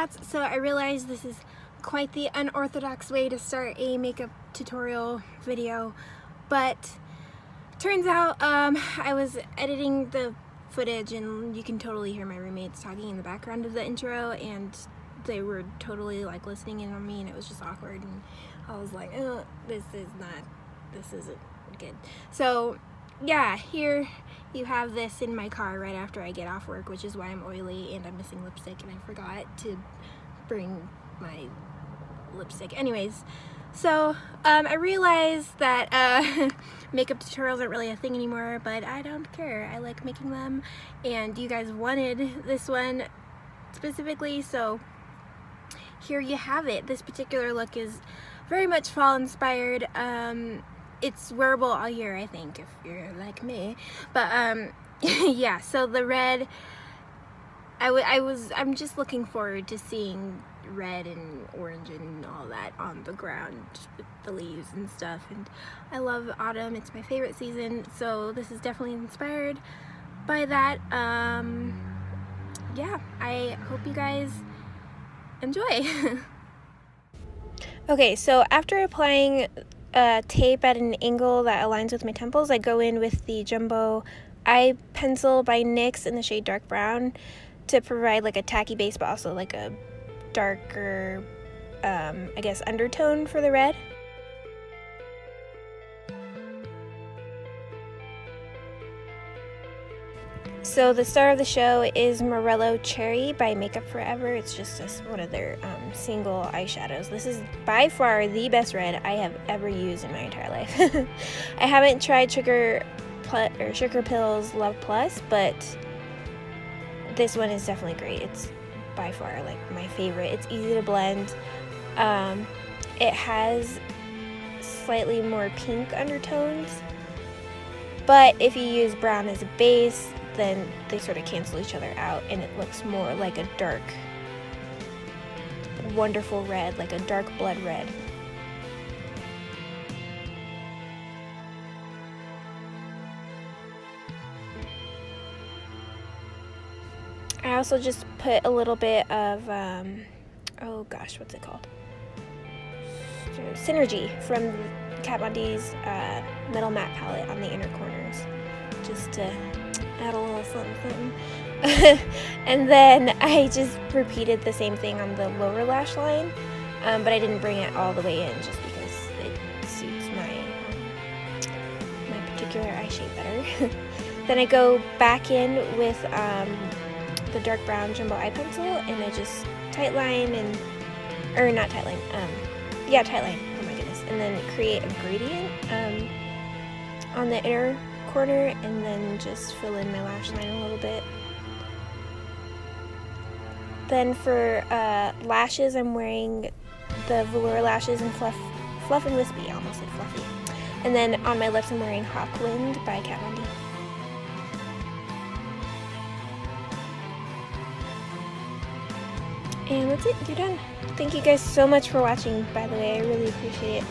cats. So I realize this is quite the unorthodox way to start a makeup tutorial video, but turns out I was editing the footage and you can totally hear my roommates talking in the background of the intro, and they were totally like listening in on me, and it was just awkward, and I was like, this isn't good. So yeah, here you have this in my car right after I get off work, which is why I'm oily and I'm missing lipstick, and I forgot to bring my lipstick. Anyways, so I realized that makeup tutorials aren't really a thing anymore, but I don't care. I like making them, and you guys wanted this one specifically, so here you have it. This particular look is very much fall inspired. It's wearable all year, I think, if you're like me. But yeah, so the red, I'm just looking forward to seeing red and orange and all that on the ground with the leaves and stuff, and I love autumn. It's my favorite season, so this is definitely inspired by that. Yeah, I hope you guys enjoy. Okay, so after applying tape at an angle that aligns with my temples, I go in with the Jumbo Eye Pencil by NYX in the shade Dark Brown to provide like a tacky base, but also like a darker, I guess, undertone for the red. So the star of the show is Morello Cherry by Makeup Forever. It's just one of their single eyeshadows. This is by far the best red I have ever used in my entire life. I haven't tried Sugar Pills Love Plus, but this one is definitely great. It's by far like my favorite. It's easy to blend. It has slightly more pink undertones, but if you use brown as a base, then they sort of cancel each other out, and it looks more like a dark, wonderful red, like a dark blood red. I also just put a little bit of, oh gosh, what's it called? Synergy from Kat Von D's Metal Matte palette on the inner corners, just to add a little something. And then I just repeated the same thing on the lower lash line, but I didn't bring it all the way in just because it suits my particular eye shape better. Then I go back in with the dark brown Jumbo Eye Pencil, and I just tightline tightline, oh my goodness, and then create a gradient on the inner corner, and then just fill in my lash line a little bit. Then for lashes, I'm wearing the Velour lashes in Fluff and Whispie. I almost said Fluffy. And then on my lips, I'm wearing Hawkwind by Kat Von D. And that's it, you're done. Thank you guys so much for watching, by the way. I really appreciate it.